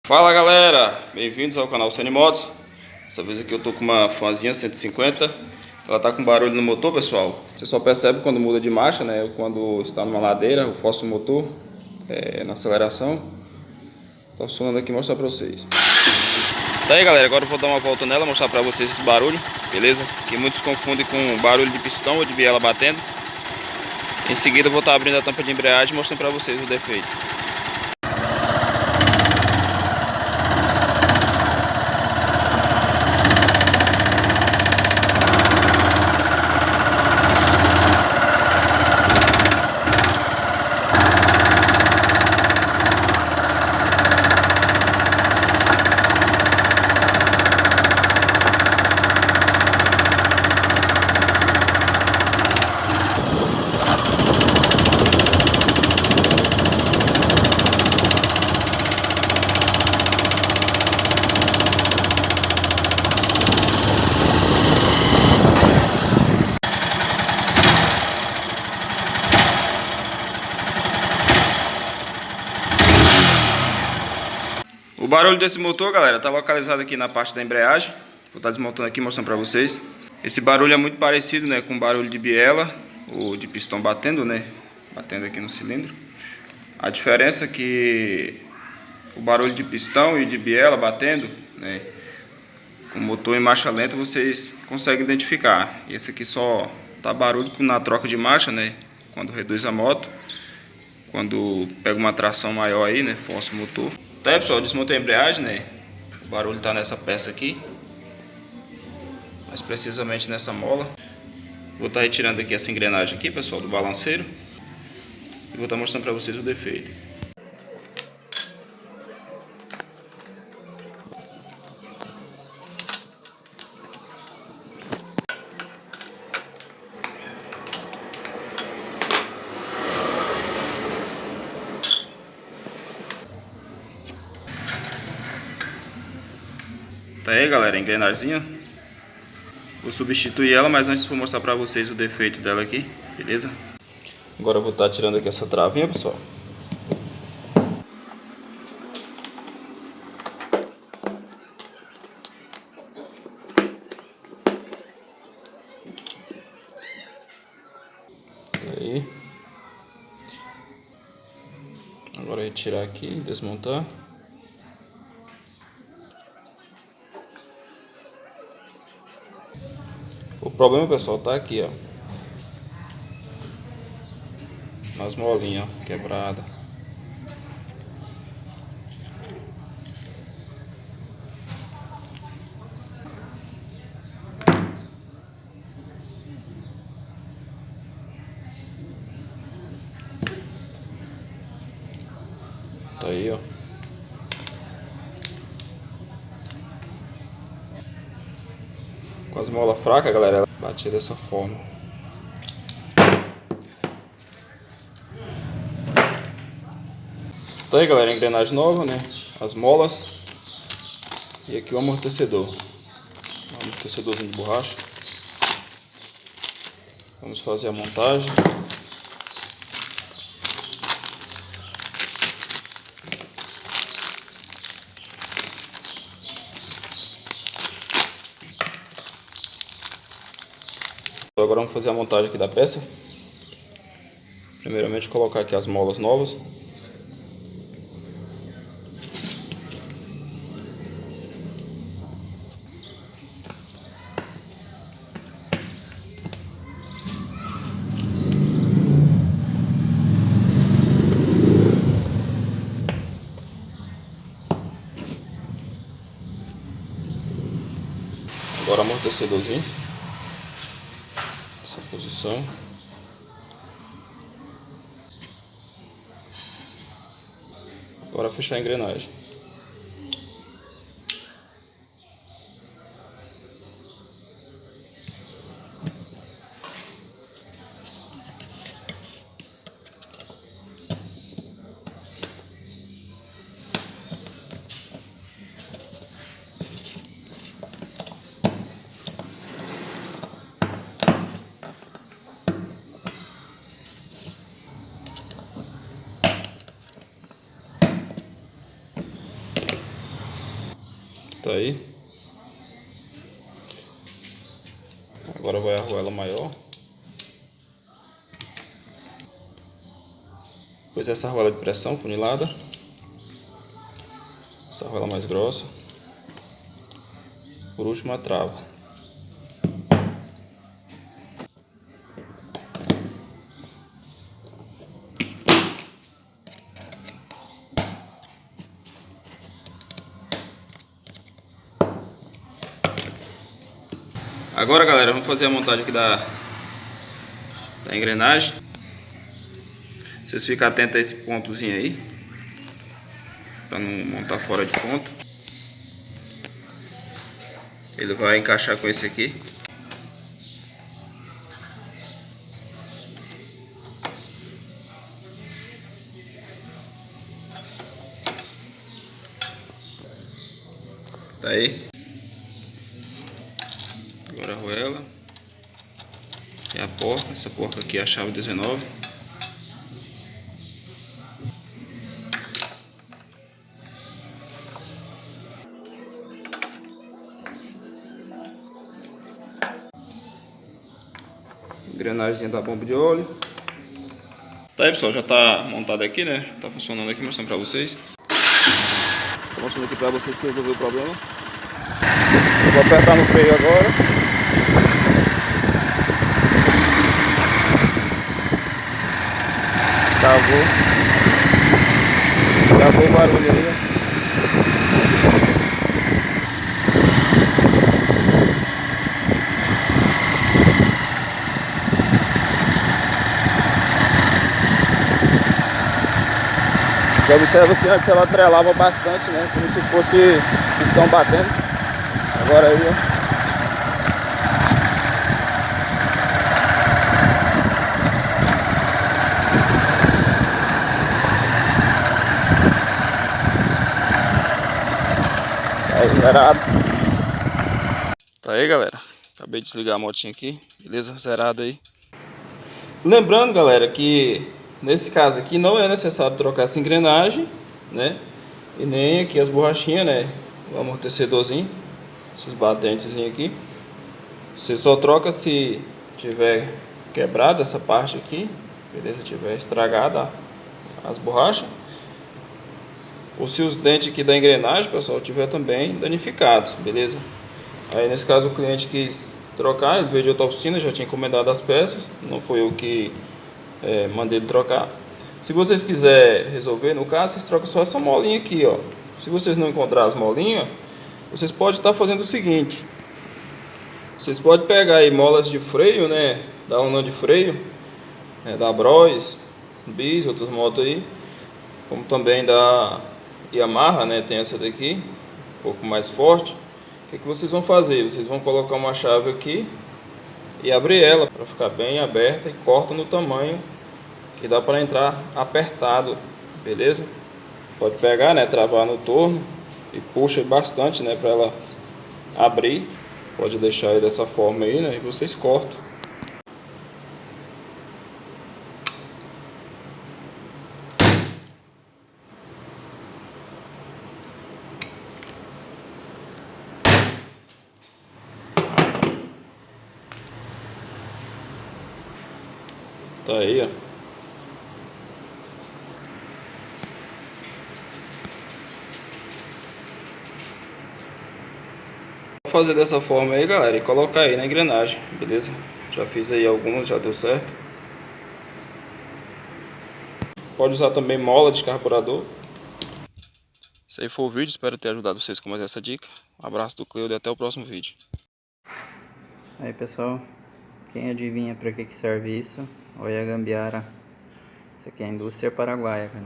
Fala galera, bem-vindos ao canal Sony Motos. Dessa vez aqui eu tô com uma Fanzinha 150. Ela tá com barulho no motor, pessoal. Você só percebe quando muda de marcha, né? Quando está numa ladeira, o fósforo do motor na aceleração. Tá funcionando aqui, mostrar pra vocês. Tá aí galera, agora eu vou dar uma volta nela, mostrar pra vocês esse barulho, beleza? Que muitos confundem com barulho de pistão ou de biela batendo. Em seguida eu vou estar abrindo a tampa de embreagem e mostrando pra vocês o defeito. O barulho desse motor, galera, está localizado aqui na parte da embreagem. Vou estar desmontando aqui, mostrando para vocês. Esse barulho é muito parecido, né, com o barulho de biela ou de pistão batendo, né, batendo aqui no cilindro. A diferença é que o barulho de pistão e de biela batendo, né, com o motor em marcha lenta, vocês conseguem identificar. Esse aqui só tá barulho na troca de marcha, né, quando reduz a moto, quando pega uma tração maior aí, né, força o motor. Tá aí, pessoal, desmontei a embreagem, né? O barulho tá nessa peça aqui, mais precisamente nessa mola. Vou estar retirando aqui essa engrenagem aqui, pessoal, do balanceiro, e vou estar mostrando para vocês o defeito. Tá aí, galera, a engrenagemzinha. Vou substituir ela, mas antes vou mostrar pra vocês o defeito dela aqui, beleza? Agora eu vou estar tirando aqui essa travinha, pessoal. Aí. Agora retirar aqui, desmontar. O problema, pessoal, tá aqui, ó, nas molinhas, ó, quebrada. Tá aí, ó. Com as molas fracas, galera, ela batia dessa forma. Tá aí, galera, a engrenagem nova, né? As molas. E aqui o amortecedor. Um amortecedorzinho de borracha. Vamos fazer a montagem. Agora vamos fazer a montagem aqui da peça. Primeiramente colocar aqui as molas novas. Agora amortecedorzinho. Essa posição. Agora fechar a engrenagem. Tá aí. Agora vai a argoela maior. Depois essa argoela de pressão funilada. Essa argoela mais grossa. Por último a trava. Agora, galera, vamos fazer a montagem aqui da engrenagem. Vocês ficam atentos a esse pontozinho aí, para não montar fora de ponto. Ele vai encaixar com esse aqui. Tá aí. Agora a argoela. E a porca. Essa porca aqui é a chave 19. Engrenagem da bomba de óleo. Tá aí, pessoal, já tá montado aqui, né? Tá funcionando aqui, mostrando pra vocês. Tô mostrando aqui pra vocês que resolveu o problema. Eu vou apertar no freio agora. Travou o barulho aí, ó. Você observa que antes ela trelava bastante, né? Como se fosse pistão batendo. Agora aí, ó. Tá aí, zerado. Tá aí, galera. Acabei de desligar a motinha aqui. Beleza? Zerado aí. Lembrando, galera, que nesse caso aqui não é necessário trocar essa engrenagem, né? E nem aqui as borrachinhas, né? O amortecedorzinho, esses batentes aqui. Você só troca se tiver quebrado essa parte aqui, beleza? Tiver estragada as borrachas. Ou se os dentes aqui da engrenagem, pessoal, tiver também danificados, beleza? Aí nesse caso o cliente quis trocar, ele veio de outra oficina, já tinha encomendado as peças, não foi eu que mandei ele trocar. Se vocês quiserem resolver, no caso, vocês trocam só essa molinha aqui, ó. Se vocês não encontrar as molinhas, vocês podem estar fazendo o seguinte: vocês podem pegar aí molas de freio, né, da lona de freio, da Bros, Bis, outras motos aí, como também da Yamaha, né, tem essa daqui, um pouco mais forte. O que vocês vão fazer? Vocês vão colocar uma chave aqui e abrir ela para ficar bem aberta e corta no tamanho que dá para entrar apertado, beleza? Pode pegar, né, travar no torno e puxa bastante, né, para ela abrir. Pode deixar aí dessa forma aí, né, e vocês cortam. Tá aí, ó. Vou fazer dessa forma aí, galera, e colocar aí na engrenagem, beleza? Já fiz aí alguns, já deu certo. Pode usar também mola de carburador. Esse aí foi o vídeo, espero ter ajudado vocês com mais essa dica. Um abraço do Cleudo e até o próximo vídeo. Aí, pessoal, quem adivinha para que serve isso? Olha a gambiarra. Isso aqui é a indústria paraguaia, cara.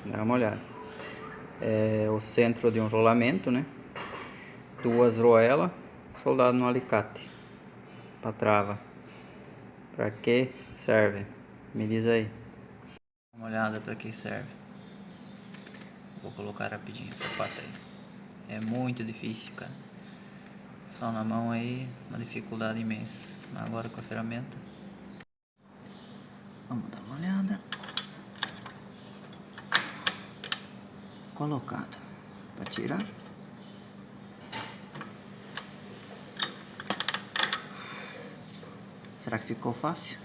Dá uma olhada. É o centro de um rolamento, né? Duas roelas, soldado no alicate para trava. Para que serve? Me diz aí. Dá uma olhada para que serve. Vou colocar rapidinho essa pata aí. É muito difícil, cara. Só na mão aí, uma dificuldade imensa. Mas agora com a ferramenta, vamos dar uma olhada. Colocado. Para tirar. Será que ficou fácil?